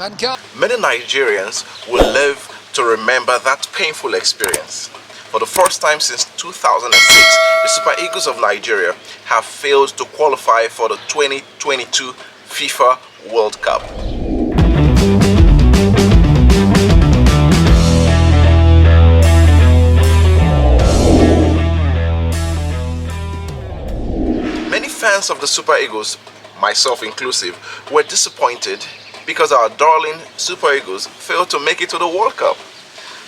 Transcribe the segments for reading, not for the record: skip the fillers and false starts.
Many Nigerians will live to remember that painful experience. For the first time since 2006, the Super Eagles of Nigeria have failed to qualify for the 2022 FIFA World Cup. Many fans of the Super Eagles, myself inclusive, were disappointed because our darling Super Eagles failed to make it to the World Cup.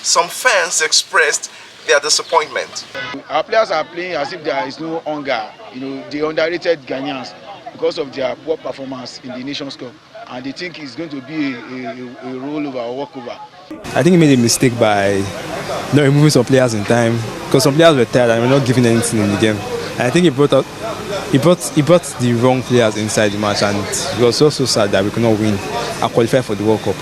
Some fans expressed their disappointment. Our players are playing as if there is no hunger. They underrated Ghanaians because of their poor performance in the Nations Cup, and they think it's going to be a rollover or walkover. I think he made a mistake by not removing some players in time, because some players were tired and were not giving anything in the game. And I think he brought the wrong players inside the match, and it was so sad that we could not win and qualify for the World Cup.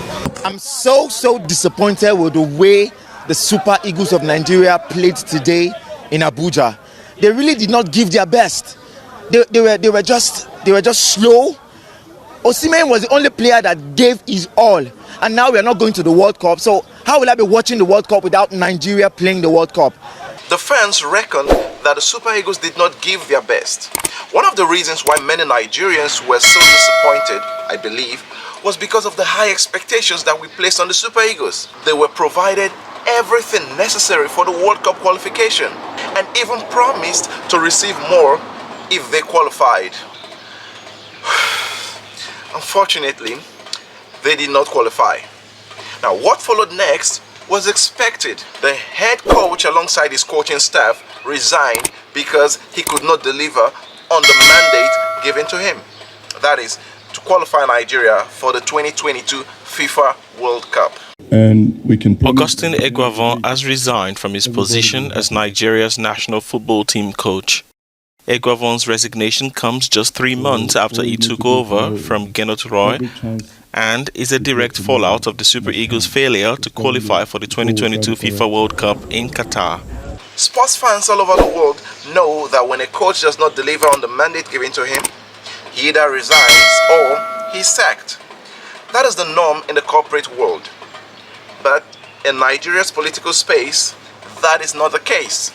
I'm so disappointed with the way the Super Eagles of Nigeria played today in Abuja. They really did not give their best. They were just slow. Osimhen was the only player that gave his all, and now we are not going to the World Cup. So how will I be watching the World Cup without Nigeria playing the World Cup? The fans reckon that the Super Eagles did not give their best. One of the reasons why many Nigerians were so disappointed, I believe, was because of the high expectations that we placed on the Super Eagles. They were provided everything necessary for the World Cup qualification and even promised to receive more if they qualified. Unfortunately, they did not qualify. Now, what followed next was expected. The head coach alongside his coaching staff resigned because he could not deliver on the mandate given to him. That is, to qualify Nigeria for the 2022 FIFA World Cup. And we can Augustine Eguavoen has resigned from his position as Nigeria's national football team coach. Eguavoen's resignation comes just 3 months after he took over from Genot Roy and is a direct fallout of the Super Eagles' failure to qualify for the 2022 FIFA World Cup in Qatar. Sports fans all over the world know that when a coach does not deliver on the mandate given to him, he either resigns or he's sacked. That is the norm in the corporate world. But in Nigeria's political space, that is not the case.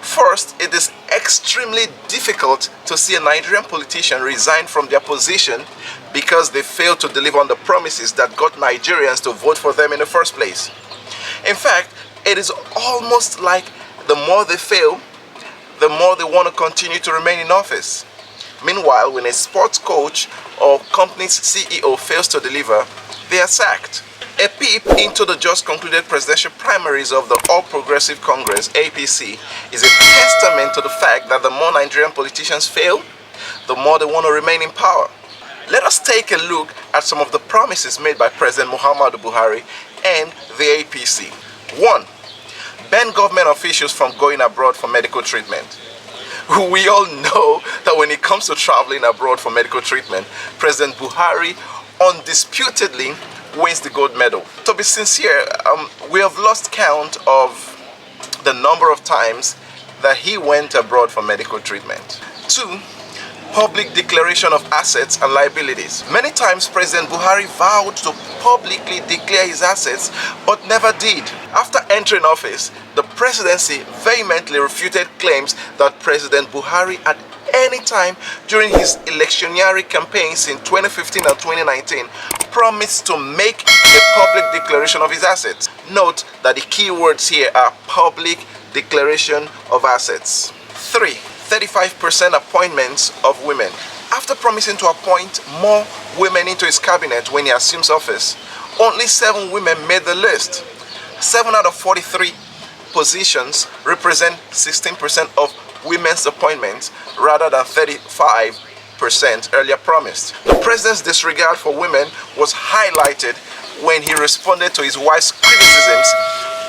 First, it is extremely difficult to see a Nigerian politician resign from their position because they failed to deliver on the promises that got Nigerians to vote for them in the first place. In fact, it is almost like the more they fail, the more they want to continue to remain in office. Meanwhile, when a sports coach or company's CEO fails to deliver, they are sacked. A peep into the just concluded presidential primaries of the All Progressive Congress, APC, is a testament to the fact that the more Nigerian politicians fail, the more they want to remain in power. Let us take a look at some of the promises made by President Muhammadu Buhari and the APC. 1. Ban government officials from going abroad for medical treatment. We all know that when it comes to traveling abroad for medical treatment, President Buhari undisputedly wins the gold medal. To be sincere, we have lost count of the number of times that he went abroad for medical treatment. 2. Public declaration of assets and liabilities. Many times President Buhari vowed to publicly declare his assets but never did. After entering office, the presidency vehemently refuted claims that President Buhari at any time during his electioneering campaigns in 2015 and 2019 promised to make a public declaration of his assets. Note that the key words here are public declaration of assets. 3. 35% appointments of women. After promising to appoint more women into his cabinet when he assumes office, only 7 women made the list. 7 out of 43 positions represent 16% of women's appointments rather than 35% earlier promised. The president's disregard for women was highlighted when he responded to his wife's criticisms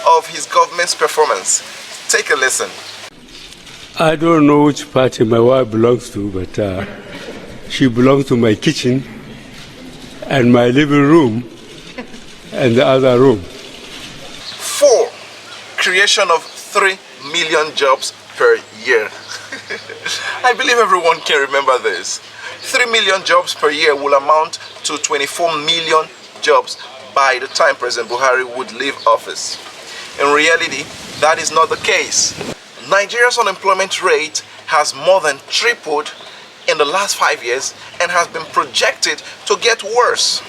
of his government's performance. Take a listen. I don't know which party my wife belongs to, but she belongs to my kitchen and my living room and the other room. 4. Creation of 3 million jobs per year. I believe everyone can remember this. 3 million jobs per year will amount to 24 million jobs by the time President Buhari would leave office. In reality, that is not the case. Nigeria's unemployment rate has more than tripled in the last 5 years and has been projected to get worse.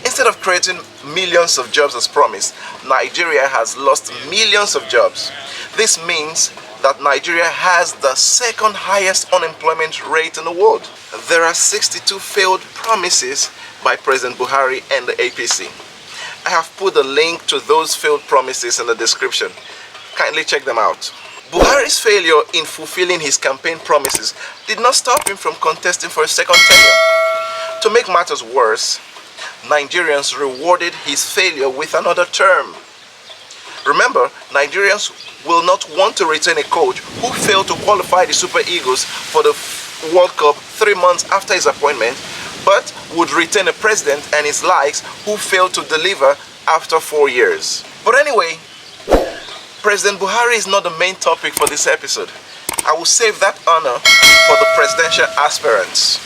Instead of creating millions of jobs as promised, Nigeria has lost millions of jobs. This means that Nigeria has the second highest unemployment rate in the world. There are 62 failed promises by President Buhari and the APC. I have put a link to those failed promises in the description. Kindly check them out. Buhari's failure in fulfilling his campaign promises did not stop him from contesting for a second tenure. To make matters worse, Nigerians rewarded his failure with another term. Remember, Nigerians will not want to retain a coach who failed to qualify the Super Eagles for the World Cup 3 months after his appointment, but would retain a president and his likes who failed to deliver after 4 years. But anyway, President Buhari is not the main topic for this episode. I will save that honor for the presidential aspirants.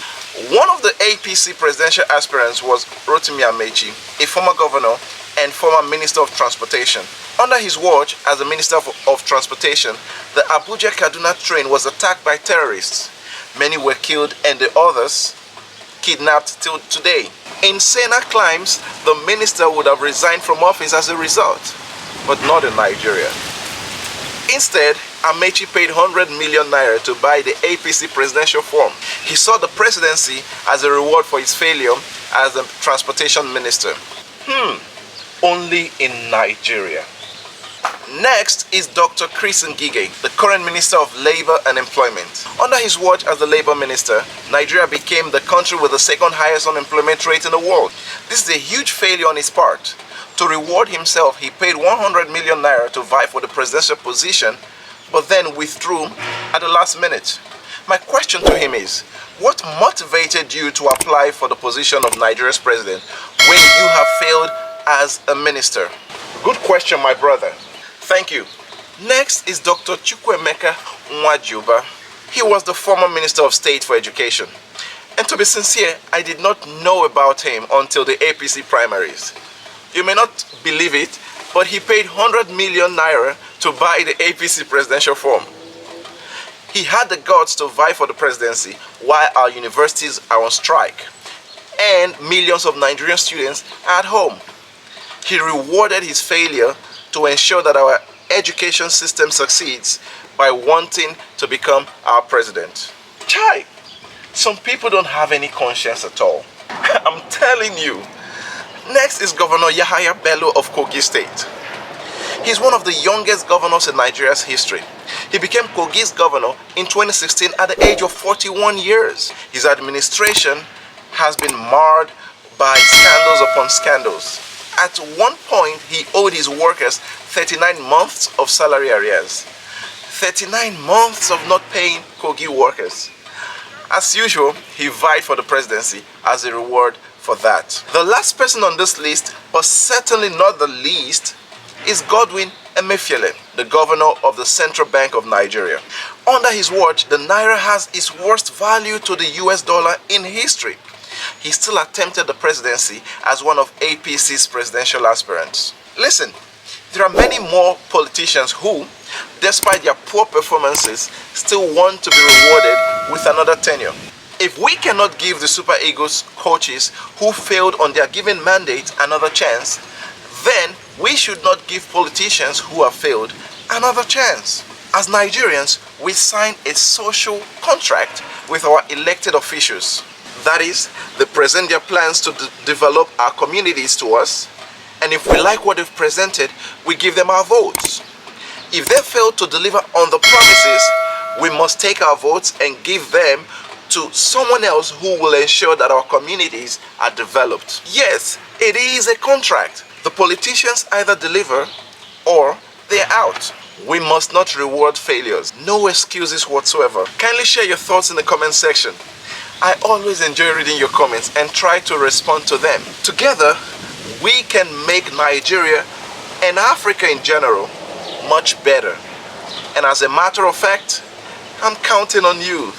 One of the APC presidential aspirants was Rotimi Amechi, a former governor and former Minister of Transportation. Under his watch as the Minister of Transportation, the Abuja-Kaduna train was attacked by terrorists. Many were killed and the others kidnapped till today. In saner climes, the minister would have resigned from office as a result, but not in Nigeria. Instead, Amechi paid 100 million naira to buy the APC presidential form. He saw the presidency as a reward for his failure as the transportation minister. Only in Nigeria. Next is Dr. Chris Ngige, the current Minister of Labor and Employment. Under his watch as the Labor Minister, Nigeria became the country with the second highest unemployment rate in the world. This is a huge failure on his part. To reward himself, he paid 100 million naira to vie for the presidential position, but then withdrew at the last minute. My question to him is, what motivated you to apply for the position of Nigeria's president when you have failed as a minister? Good question, my brother. Thank you. Next is Dr. Chukwuemeka Nwajuba. He was the former Minister of State for Education. And to be sincere, I did not know about him until the APC primaries. You may not believe it, but he paid 100 million naira to buy the APC presidential form. He had the guts to vie for the presidency while our universities are on strike and millions of Nigerian students are at home. He rewarded his failure to ensure that our education system succeeds by wanting to become our president. Chai, some people don't have any conscience at all. I'm telling you. Next is Governor Yahaya Bello of Kogi State. He's one of the youngest governors in Nigeria's history. He became Kogi's governor in 2016 at the age of 41 years. His administration has been marred by scandals upon scandals. At one point, he owed his workers 39 months of salary arrears. 39 months of not paying Kogi workers. As usual, he vied for the presidency as a reward for that. The last person on this list, but certainly not the least, is Godwin Emefiele, the governor of the Central Bank of Nigeria. Under his watch, the naira has its worst value to the US dollar in history. He still attempted the presidency as one of APC's presidential aspirants. Listen, there are many more politicians who, despite their poor performances, still want to be rewarded with another tenure. If we cannot give the Super Eagles coaches who failed on their given mandate another chance, then we should not give politicians who have failed another chance. As Nigerians, we sign a social contract with our elected officials. That is, they present their plans to develop our communities to us, and if we like what they've presented, we give them our votes. If they fail to deliver on the promises, we must take our votes and give them to someone else who will ensure that our communities are developed. Yes, it is a contract. The politicians either deliver or they're out. We must not reward failures. No excuses whatsoever. Kindly share your thoughts in the comment section. I always enjoy reading your comments and try to respond to them. Together, we can make Nigeria and Africa in general much better. And as a matter of fact, I'm counting on you.